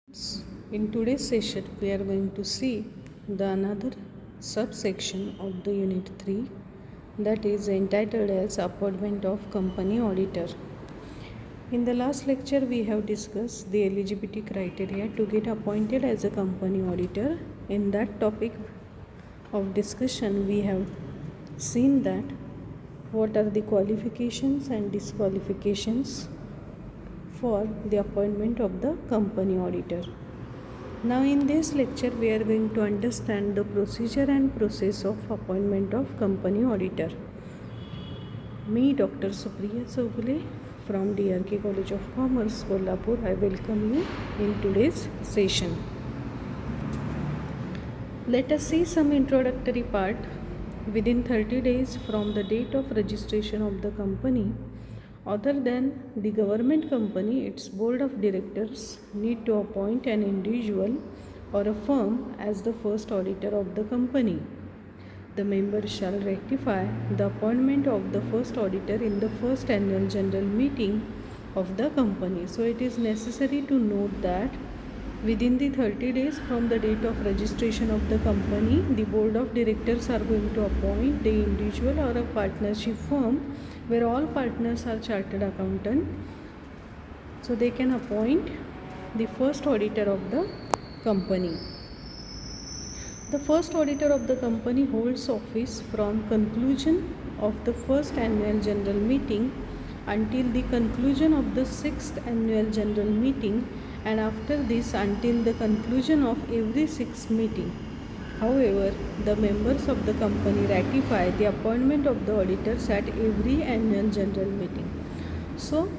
In today's session, we are going to see the another subsection of the Unit 3 that is entitled as Appointment of Company Auditor. In the last lecture, we have discussed the eligibility criteria to get appointed as a company auditor. In that topic of discussion, we have seen that what are the qualifications and disqualifications for the appointment of the company auditor. Now in this lecture we are going to understand the procedure and process of appointment of company auditor. Me, Dr. Supriya Chowgule from DRK College of Commerce, Kolhapur, I welcome you in today's session. Let us see some introductory part. Within 30 days from the date of registration of the company, other than the government company, its board of directors need to appoint an individual or a firm as the first auditor of the company. The members shall ratify the appointment of the first auditor in the first annual general meeting of the company. So it is necessary to note that within the 30 days from the date of registration of the company, the board of directors are going to appoint the individual or a partnership firm where all partners are chartered accountant. So they can appoint the first auditor of the company. The first auditor of the company holds office from conclusion of the first annual general meeting until the conclusion of the sixth annual general meeting, and after this until the conclusion of every sixth meeting. However, the members of the company ratify the appointment of the auditors at every annual general meeting. So,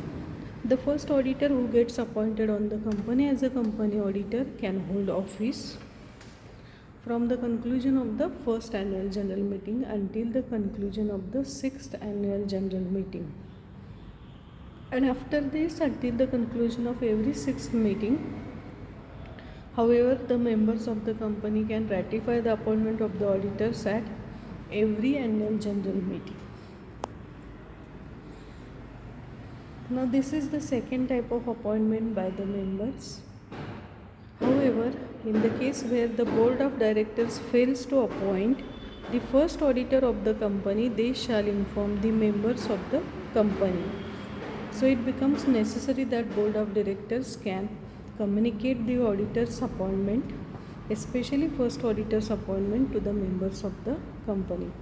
the first auditor who gets appointed on the company as a company auditor can hold office from the conclusion of the first annual general meeting until the conclusion of the sixth annual general meeting. And after this, until the conclusion of every sixth meeting, however, the members of the company can ratify the appointment of the auditors at every annual general meeting. Now, this is the second type of appointment by the members. However, in the case where the board of directors fails to appoint the first auditor of the company, they shall inform the members of the company. So it becomes necessary that board of directors can communicate the auditor's appointment, especially first auditor's appointment, to the members of the company.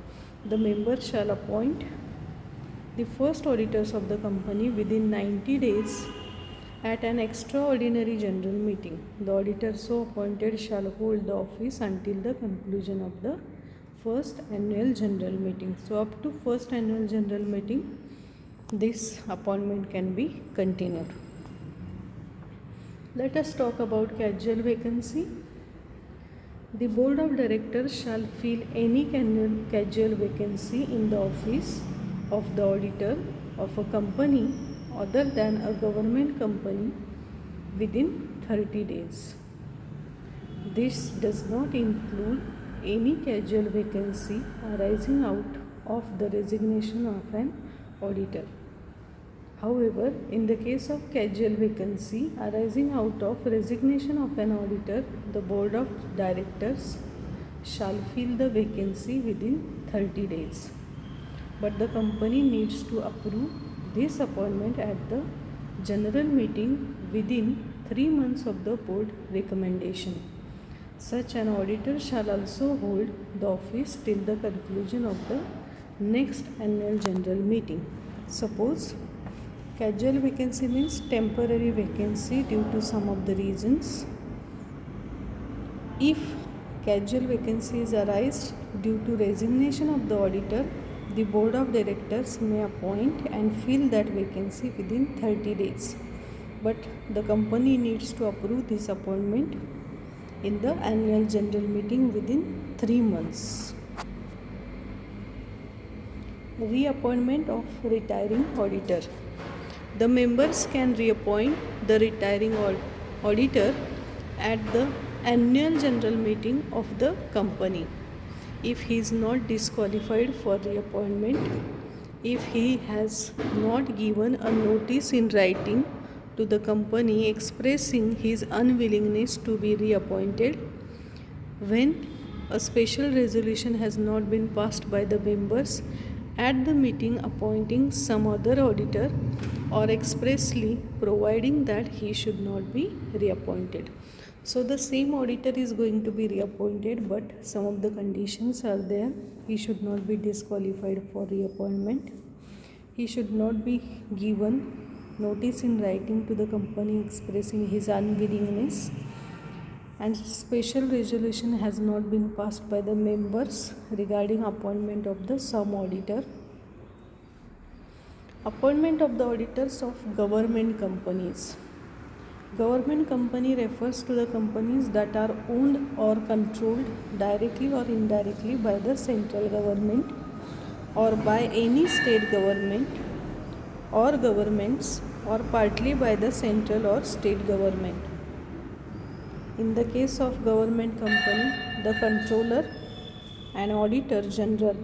The members shall appoint the first auditors of the company within 90 days at an extraordinary general meeting. The auditor so appointed shall hold the office until the conclusion of the first annual general meeting. So up to first annual general meeting, this appointment can be continued. Let us talk about casual vacancy. The board of directors shall fill any casual vacancy in the office of the auditor of a company other than a government company within 30 days. This does not include any casual vacancy arising out of the resignation of an auditor. However, in the case of casual vacancy arising out of resignation of an auditor, the board of directors shall fill the vacancy within 30 days. But the company needs to approve this appointment at the general meeting within 3 months of the board recommendation. Such an auditor shall also hold the office till the conclusion of the next annual general meeting. Suppose casual vacancy means temporary vacancy due to some of the reasons. If casual vacancies arise due to resignation of the auditor, the board of directors may appoint and fill that vacancy within 30 days. But the company needs to approve this appointment in the annual general meeting within 3 months. Reappointment of retiring auditor. The members can reappoint the retiring auditor at the annual general meeting of the company if he is not disqualified for reappointment, if he has not given a notice in writing to the company expressing his unwillingness to be reappointed when a special resolution has not been passed by the members at the meeting appointing some other auditor or expressly providing that he should not be reappointed. So the same auditor is going to be reappointed, but some of the conditions are there. He should not be disqualified for reappointment. He should not be given notice in writing to the company expressing his unwillingness, and special resolution has not been passed by the members regarding appointment of the some auditor. Appointment of the auditors of government companies. Government company refers to the companies that are owned or controlled directly or indirectly by the central government or by any state government or governments or partly by the central or state government. In the case of government company, the Controller and Auditor General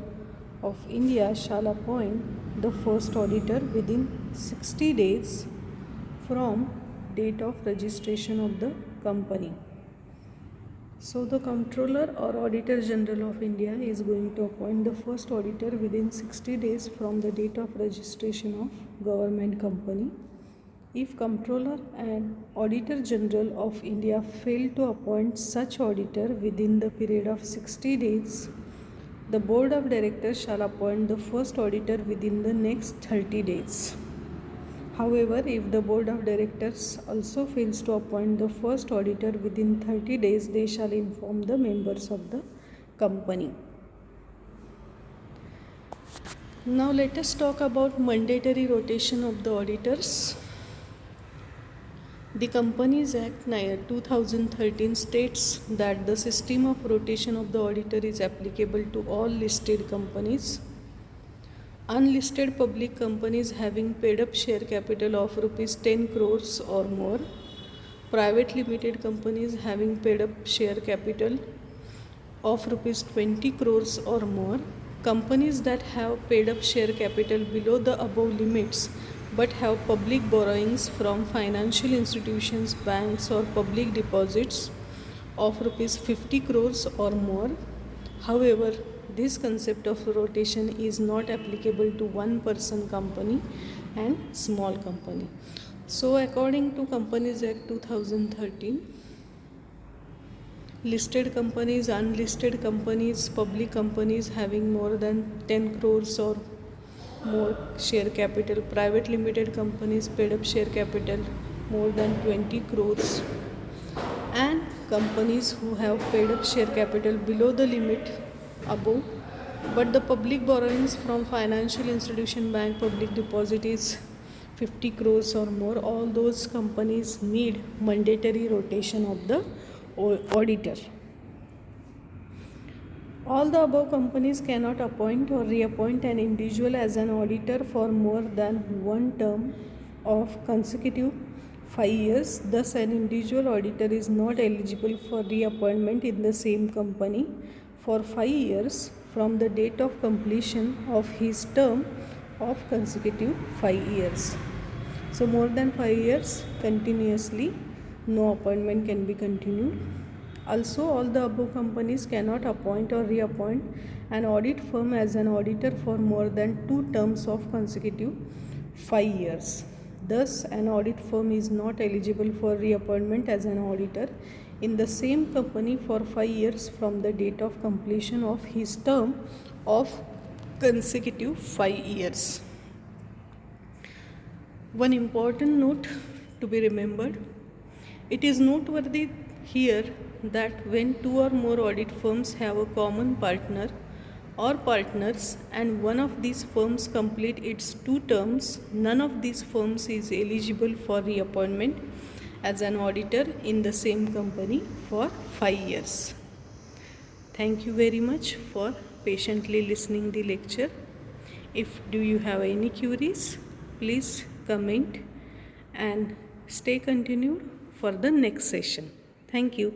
of India shall appoint the first auditor within 60 days from date of registration of the company. So the Controller or Auditor General of India is going to appoint the first auditor within 60 days from the date of registration of government company. If Controller and Auditor General of India fail to appoint such auditor within the period of 60 days, the Board of Directors shall appoint the first auditor within the next 30 days. However, if the Board of Directors also fails to appoint the first auditor within 30 days, they shall inform the members of the company. Now let us talk about mandatory rotation of the auditors. The Companies Act 2013 states that the system of rotation of the auditor is applicable to all listed companies. Unlisted public companies having paid up share capital of rupees 10 crores or more, private limited companies having paid up share capital of rupees 20 crores or more, companies that have paid up share capital below the above limits but have public borrowings from financial institutions, banks or public deposits of rupees 50 crores or more. However, this concept of rotation is not applicable to one person company and small company. So according to Companies Act 2013, listed companies, unlisted companies, public companies having more than 10 crores or more share capital, private limited companies paid up share capital more than 20 crores, and companies who have paid up share capital below the limit above but the public borrowings from financial institution, bank, public deposit is 50 crores or more, all those companies need mandatory rotation of the auditor. All the above companies cannot appoint or reappoint an individual as an auditor for more than one term of consecutive 5 years. Thus, an individual auditor is not eligible for reappointment in the same company for 5 years from the date of completion of his term of consecutive 5 years. So, more than 5 years continuously, no appointment can be continued. Also, all the above companies cannot appoint or reappoint an audit firm as an auditor for more than 2 terms of consecutive 5 years. Thus, an audit firm is not eligible for reappointment as an auditor in the same company for 5 years from the date of completion of his term of consecutive 5 years. One important note to be remembered: it is noteworthy here that when 2 or more audit firms have a common partner or partners and one of these firms complete its 2 terms, none of these firms is eligible for reappointment as an auditor in the same company for 5 years. Thank you very much for patiently listening the lecture. If do you have any queries, please comment and stay continued for the next session. Thank you.